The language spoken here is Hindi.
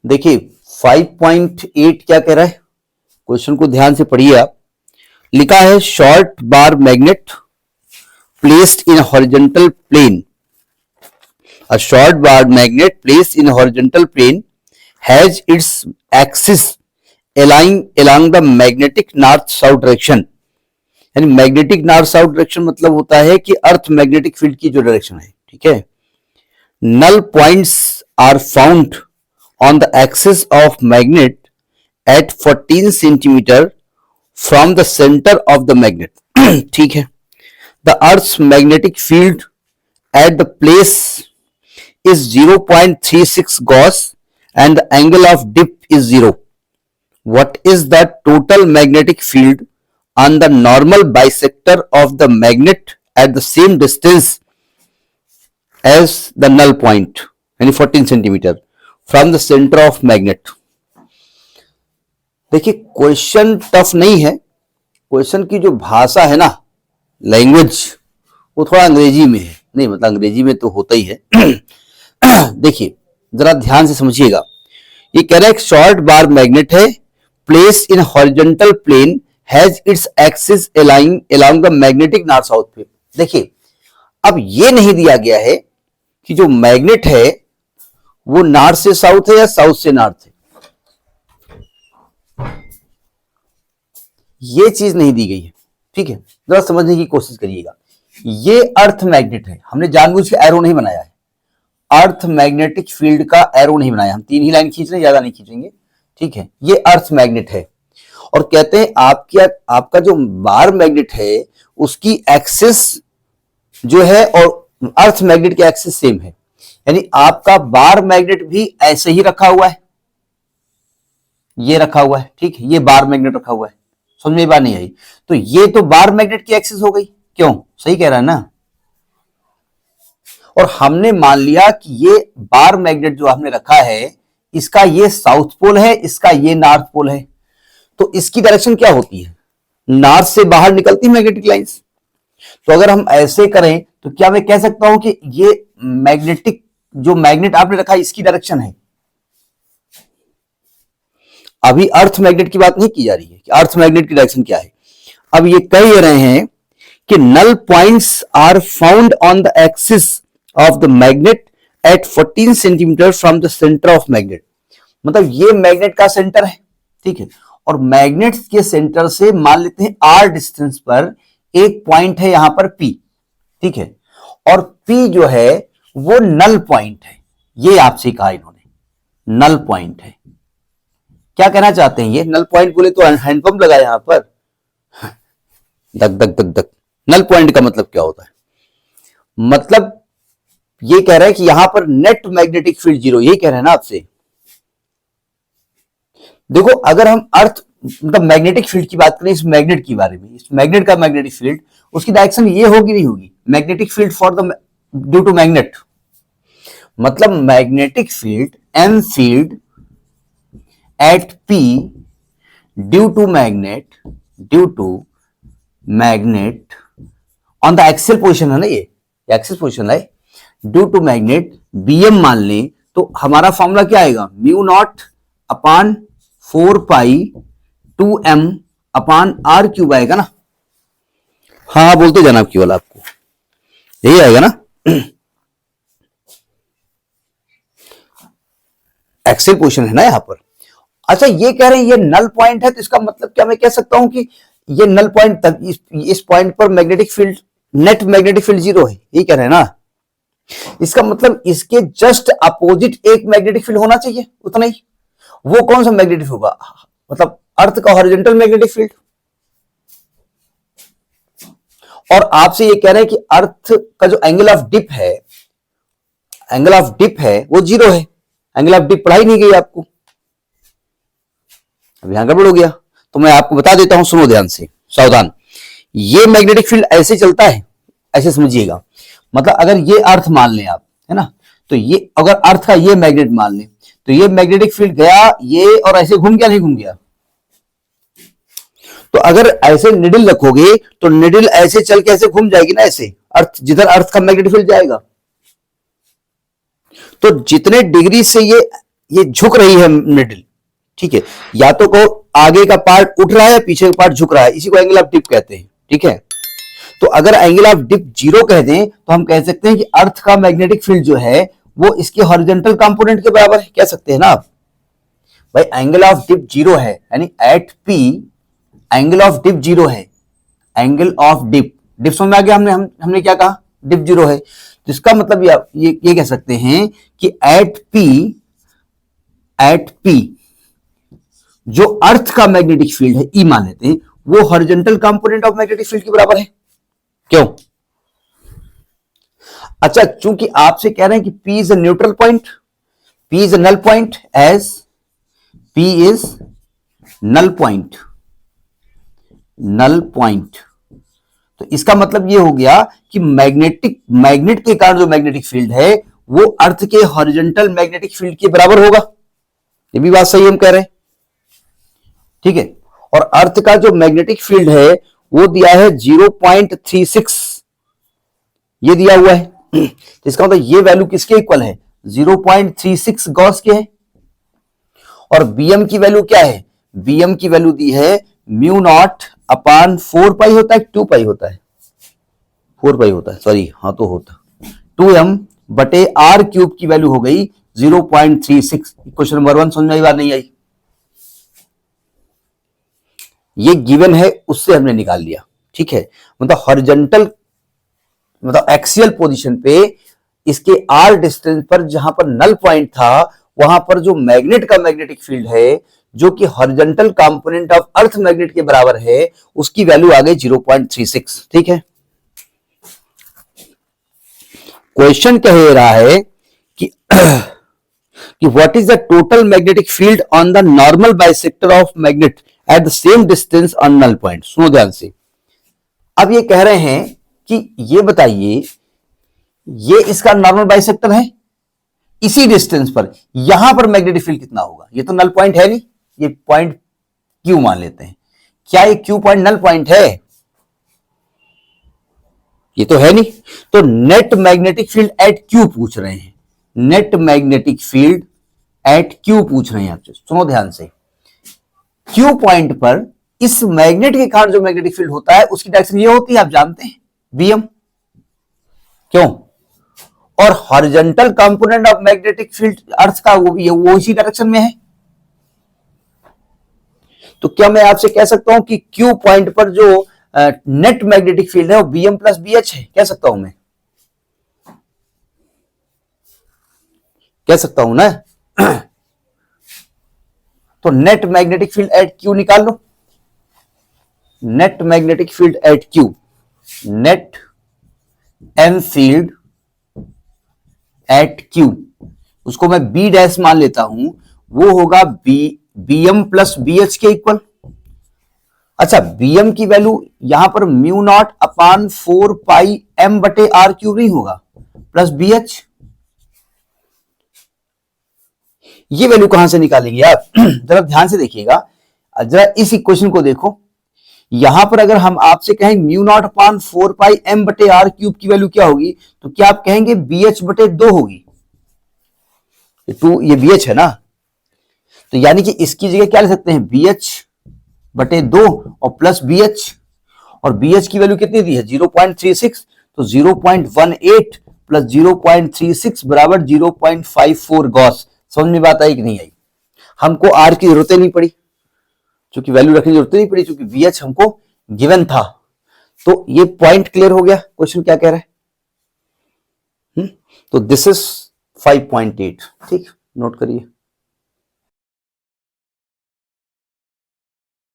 देखिए 5.8 क्या कह रहा है, क्वेश्चन को ध्यान से पढ़िए आप। लिखा है short bar magnet placed in horizontal plane, a short bar magnet placed in horizontal plane has its axis along the magnetic north south direction. यानी मैग्नेटिक नॉर्थ साउथ डायरेक्शन मतलब होता है कि अर्थ मैग्नेटिक फील्ड की जो डायरेक्शन है, ठीक है। Null points are found on the axis of magnet at 14 centimeter from the center of the magnet ठीक है। The earth's magnetic field at the place is 0.36 Gauss and the angle of dip is 0. What is the total magnetic field on the normal bisector of the magnet at the same distance as the null point यानी 14 centimeter from the centre of magnet. देखिए क्वेश्चन टफ नहीं है, क्वेश्चन की जो भाषा है ना, लैंग्वेज, वो थोड़ा अंग्रेजी में है। नहीं मतलब अंग्रेजी में तो होता ही है देखिए जरा ध्यान से समझिएगा। ये कह रहा है शॉर्ट बार मैग्नेट है, place in horizontal plane, has its axis along the magnetic north south plane. देखिए अब ये नहीं दिया गया है कि जो मैग्नेट है वो नॉर्थ से साउथ है या साउथ से नॉर्थ है, ये चीज नहीं दी गई है, ठीक है। जरा समझने की कोशिश करिएगा। ये अर्थ मैग्नेट है, हमने जानबूझ के एरो नहीं बनाया है, अर्थ मैग्नेटिक फील्ड का एरो नहीं बनाया, हम 3 ही लाइन खींच रहे हैं, ज्यादा नहीं खींचेंगे, ठीक है। ये अर्थ मैग्नेट है और कहते हैं आपका जो बार मैग्नेट है उसकी एक्सिस जो है और अर्थ मैग्नेट की एक्सिस सेम है, यानी आपका बार मैग्नेट भी ऐसे ही रखा हुआ है, ये रखा हुआ है, ठीक है। ये बार मैग्नेट रखा हुआ है, समझ में बात नहीं आई। तो ये तो बार मैग्नेट की एक्सिस हो गई, क्यों, सही कह रहा है ना। और हमने मान लिया कि ये बार मैग्नेट जो हमने रखा है इसका ये साउथ पोल है, इसका ये नॉर्थ पोल है, तो इसकी डायरेक्शन क्या होती है, नॉर्थ से बाहर निकलती है मैग्नेटिक लाइंस। तो अगर हम ऐसे करें तो क्या मैं कह सकता हूं कि ये मैग्नेटिक जो मैग्नेट आपने रखा है इसकी डायरेक्शन है। अभी अर्थ मैग्नेट की बात नहीं की जा रही है कि अर्थ मैग्नेट की डायरेक्शन क्या है। अब ये कह रहे हैं कि null points are found on the axis of the magnet at 14 centimetre from the centre of magnet. मतलब ये मैग्नेट का सेंटर है, ठीक है, और मैग्नेट के सेंटर से मान लेते हैं आर डिस्टेंस पर एक पॉइंट है यहां पर पी, ठीक है, और पी जो है वो नल पॉइंट है। ये आपसे कहा इन्होंने, नल पॉइंट है। क्या कहना चाहते हैं ये, नल पॉइंट बोले तो हैंडपंप लगा यहां पर, धक धक धक धक। नल पॉइंट का मतलब क्या होता है, मतलब ये कह रहा है कि यहां पर नेट मैग्नेटिक फील्ड 0, यही कह रहे हैं ना आपसे। देखो अगर हम अर्थ मतलब मैग्नेटिक फील्ड की बात करें, इस मैग्नेट के बारे में, इस मैग्नेट का मैग्नेटिक फील्ड, उसकी डायरेक्शन ये होगी नहीं होगी, magnetic field for the due to magnet, मतलब magnetic field M field at P due to magnet on the axial position है ना, ये एक्सियल पोजिशन है, ड्यू टू मैग्नेट बीएम मान लें तो हमारा फॉर्मूला क्या आएगा, mu not upon 4 pi 2m upon R cube आएगा ना। हाँ बोलते जाना केवल, आपको यही आएगा ना एक्सियल पोजीशन है ना यहां पर। अच्छा ये कह रहे हैं ये नल पॉइंट है, तो इसका मतलब क्या मैं कह सकता हूं कि ये नल पॉइंट तक इस पॉइंट पर magnetic field, net magnetic field 0 है, यही कह रहे हैं ना। इसका मतलब इसके जस्ट अपोजिट एक मैग्नेटिक फील्ड होना चाहिए, उतना ही। वो कौन सा मैग्नेटिक होगा, मतलब अर्थ का हॉरिजॉन्टल मैग्नेटिक फील्ड। और आपसे ये कह रहे हैं कि अर्थ का जो एंगल ऑफ डिप है, वो 0 है। एंगल ऑफ डिप पढ़ाई नहीं गई आपको, अब यहां गड़बड़ हो गया। तो मैं आपको बता देता हूं, सुनो ध्यान से, सावधान। ये मैग्नेटिक फील्ड ऐसे चलता है, ऐसे समझिएगा। मतलब अगर ये अर्थ मान लें आप, है ना, तो ये अगर अर्थ का ये मैग्नेट मान लें तो ये मैग्नेटिक फील्ड गया ये और ऐसे घूम गया, नहीं घूम गया। तो अगर ऐसे निडल रखोगे तो निडल ऐसे चल के ऐसे घूम जाएगी ना, ऐसे अर्थ जिधर अर्थ का मैग्नेटिक फील्ड जाएगा। तो जितने डिग्री से ये ये झुक रही है मिडिल, ठीक है, या तो को आगे का पार्ट उठ रहा है, पीछे का पार्ट झुक रहा है, इसी को एंगल ऑफ डिप कहते हैं, ठीक है। तो अगर एंगल ऑफ डिप 0 कह दें तो हम कह सकते हैं कि अर्थ का मैग्नेटिक फील्ड जो है वो इसके हॉरिजॉन्टल कंपोनेंट के बराबर है, कह सकते हैं ना आप। भाई एंगल ऑफ डिप 0 है, यानी at P angle of dip 0 है, एंगल ऑफ डिप समझ में आ गया। हमने क्या कहा, डिप 0 है, तो इसका मतलब ये कह सकते हैं कि एट पी जो अर्थ का मैग्नेटिक फील्ड है, ई मान लेते हैं, वो horizontal component of magnetic field के बराबर है। क्यों? अच्छा, चूंकि आपसे कह रहे हैं कि P is a neutral point, P is a null point, as P is null point, तो इसका मतलब यह हो गया कि मैग्नेट के कारण जो मैग्नेटिक फील्ड है वो अर्थ के हॉरिजॉन्टल मैग्नेटिक फील्ड के बराबर होगा। ये भी बात सही हम कह रहे हैं, ठीक है। और अर्थ का जो मैग्नेटिक फील्ड है वो दिया है 0.36, ये दिया हुआ है, तो इसका मतलब ये वैल्यू किसके इक्वल है, 0.36 गॉस के है। और बीएम की वैल्यू क्या है, बीएम की वैल्यू दी है म्यू नॉट अपान 4 पाई होता है, 2 पाई होता है, 4 पाई होता है, सॉरी, हाँ तो होता 2m बटे आर क्यूब की वैल्यू हो गई 0.36। क्वेश्चन नंबर 1 समझ में आई बात नहीं आई? ये गिवन है, उससे हमने निकाल लिया, ठीक है। मतलब हॉरिजॉन्टल, मतलब एक्सियल पोजीशन पे इसके आर डिस्टेंस पर जहां पर नल पॉइंट था वहां पर जो मैग्नेट का मैग्नेटिक फील्ड है जो कि horizontal component of earth magnet के बराबर है, उसकी वैल्यू आ गई 0.36, ठीक है। क्वेश्चन कह रहा है कि what is the total magnetic field on the normal bisector of magnet at the same distance on null point. सुनो ध्यान से, अब ये कह रहे हैं कि ये बताइए, ये इसका नॉर्मल बाइसेक्टर है, इसी डिस्टेंस पर यहां पर मैग्नेटिक फील्ड कितना होगा। ये तो नल पॉइंट है नहीं, ये पॉइंट क्यू मान लेते हैं। क्या ये क्यू पॉइंट नल पॉइंट है? ये तो है नहीं। तो net magnetic field at Q पूछ रहे हैं, net magnetic field at Q पूछ रहे हैं आपसे। सुनो ध्यान से, क्यू पॉइंट पर इस मैग्नेट के कारण जो मैग्नेटिक फील्ड होता है उसकी डायरेक्शन ये होती है, आप जानते हैं, बीएम। क्यों? और horizontal component of magnetic field earth का वो इसी डायरेक्शन में है। तो क्या मैं आपसे कह सकता हूं कि क्यू पॉइंट पर जो नेट मैग्नेटिक फील्ड है वो बीएम प्लस बीएच है? कह सकता हूं मैं, कह सकता हूं ना। तो net magnetic field at Q निकाल लो, net magnetic field at Q, net M field at Q, उसको मैं बी डैश मान लेता हूं, वो होगा बीएम प्लस बीएच के इक्वल। अच्छा, बीएम की वैल्यू यहां पर mu not upon 4 pi M बटे आर क्यूब नहीं होगा, प्लस बीएच। ये वैल्यू कहां से निकालेंगे आप? जरा ध्यान से देखिएगा, जरा इस इक्वेशन को देखो। यहां पर अगर हम आपसे कहें mu not upon 4 pi M बटे आर क्यूब की वैल्यू क्या होगी, तो क्या आप कहेंगे बीएच बटे 2 होगी? 2, ये बीएच है ना, तो यानी कि इसकी जगह क्या ले सकते हैं, बीएच बटे 2 और प्लस बीएच। और बीएच की वैल्यू कितनी दी है, 0.36, तो 0.18 प्लस 0.36 बराबर 0.54 गॉस। समझ में बात आई कि नहीं आई? हमको आर की जरूरत नहीं पड़ी, क्योंकि वैल्यू रखने की जरूरत नहीं पड़ी, क्योंकि बीएच हमको गिवन था। तो ये पॉइंट क्लियर हो गया, क्वेश्चन क्या कह रहा है। तो दिस इज 5.8, ठीक, नोट करिए।